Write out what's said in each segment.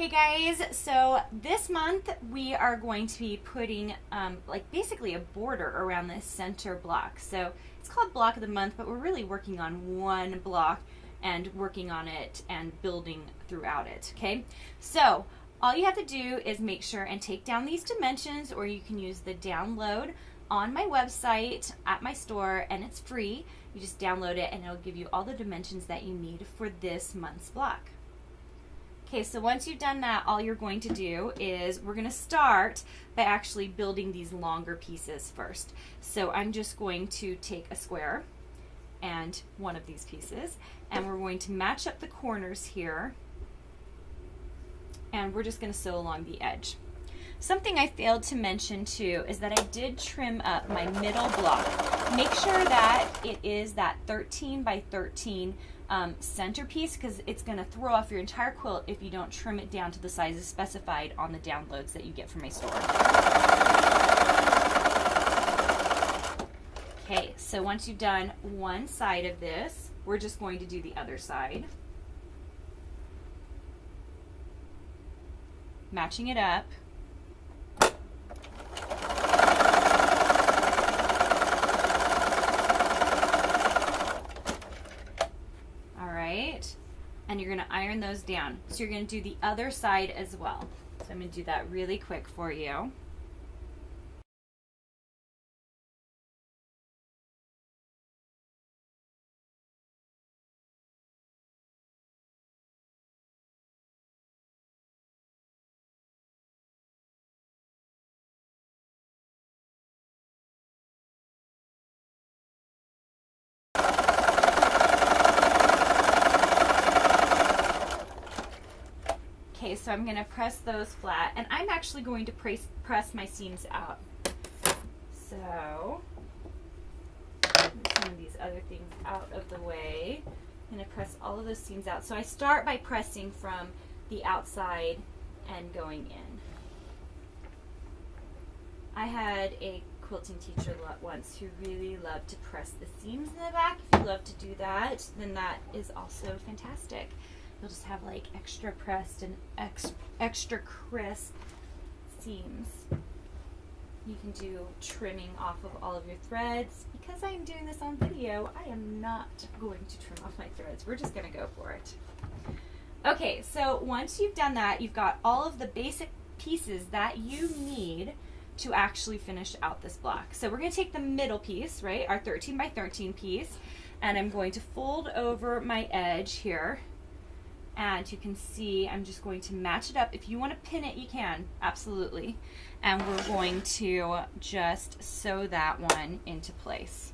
Hey guys, so this month we are going to be putting like basically a border around this center block. So it's called block of the month, but we're really working on one block and working on it and building throughout it, okay? So all you have to do is make sure and take down these dimensions, or you can use the download on my website at my store, and it's free. You just download it and it'll give you all the dimensions that you need for this month's block. Okay, so once you've done that, all you're going to do is we're going to start by actually building these longer pieces first. So I'm just going to take a square and one of these pieces, and we're going to match up the corners here, and we're just going to sew along the edge. Something I failed to mention too is that I did trim up my middle block. Make sure that it is that 13 by 13 centerpiece, because it's going to throw off your entire quilt if you don't trim it down to the sizes specified on the downloads that you get from my store. Okay, so once you've done one side of this, we're just going to do the other side. Matching it up. And you're going to iron those down. So you're going to do the other side as well. So I'm going to do that really quick for you. Okay, so I'm going to press those flat, and I'm actually going to press my seams out. So, some of these other things out of the way. I'm going to press all of those seams out. So I start by pressing from the outside and going in. I had a quilting teacher once who really loved to press the seams in the back. If you love to do that, then that is also fantastic. You'll just have like extra pressed and extra crisp seams. You can do trimming off of all of your threads. Because I'm doing this on video, I am not going to trim off my threads. We're just going to go for it. Okay, so once you've done that, you've got all of the basic pieces that you need to actually finish out this block. So we're going to take the middle piece, right, our 13 by 13 piece, and I'm going to fold over my edge here. And you can see I'm just going to match it up. If you want to pin it, you can, absolutely. And we're going to just sew that one into place.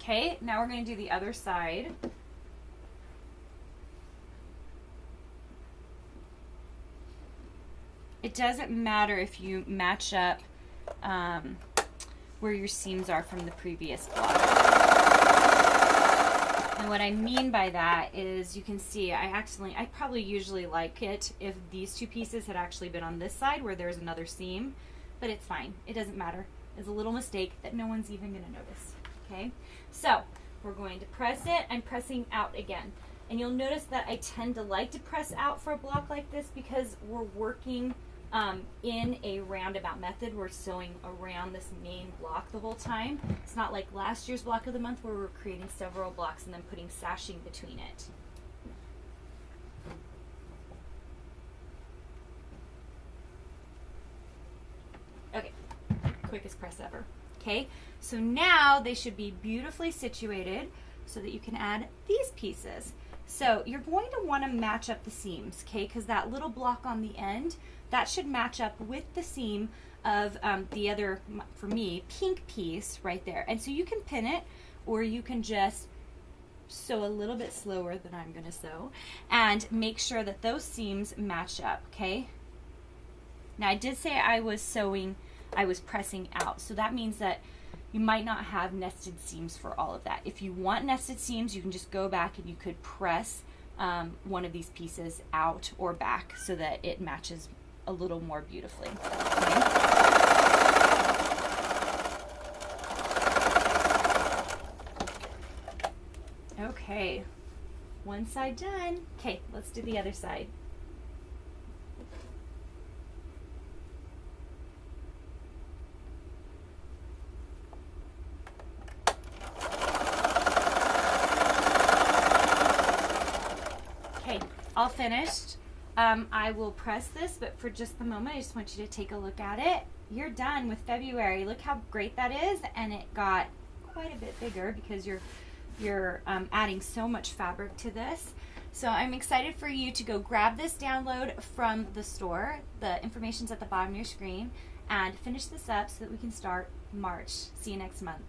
Okay, now we're going to do the other side. It doesn't matter if you match up where your seams are from the previous block. And what I mean by that is, you can see I probably usually like it if these two pieces had actually been on this side where there's another seam, but it's fine. It doesn't matter. It's a little mistake that no one's even going to notice. Okay, so we're going to press it. I'm pressing out again. And you'll notice that I tend to like to press out for a block like this because we're working in a roundabout method. We're sewing around this main block the whole time. It's not like last year's block of the month where we're creating several blocks and then putting sashing between it. Okay, quickest press ever. Okay, so now they should be beautifully situated so that you can add these pieces. So you're going to want to match up the seams, okay, because that little block on the end, that should match up with the seam of the other, for me, pink piece right there. And so you can pin it, or you can just sew a little bit slower than I'm going to sew, and make sure that those seams match up, okay? Now I did say I was pressing out, so that means that you might not have nested seams for all of that. If you want nested seams, you can just go back and you could press one of these pieces out or back so that it matches a little more beautifully. Okay? Okay, one side done. Okay, let's do the other side. Okay, all finished. I will press this, but for just the moment, I just want you to take a look at it. You're done with February. Look how great that is, and it got quite a bit bigger because you're adding so much fabric to this. So I'm excited for you to go grab this download from the store. The information's at the bottom of your screen, and finish this up so that we can start March. See you next month.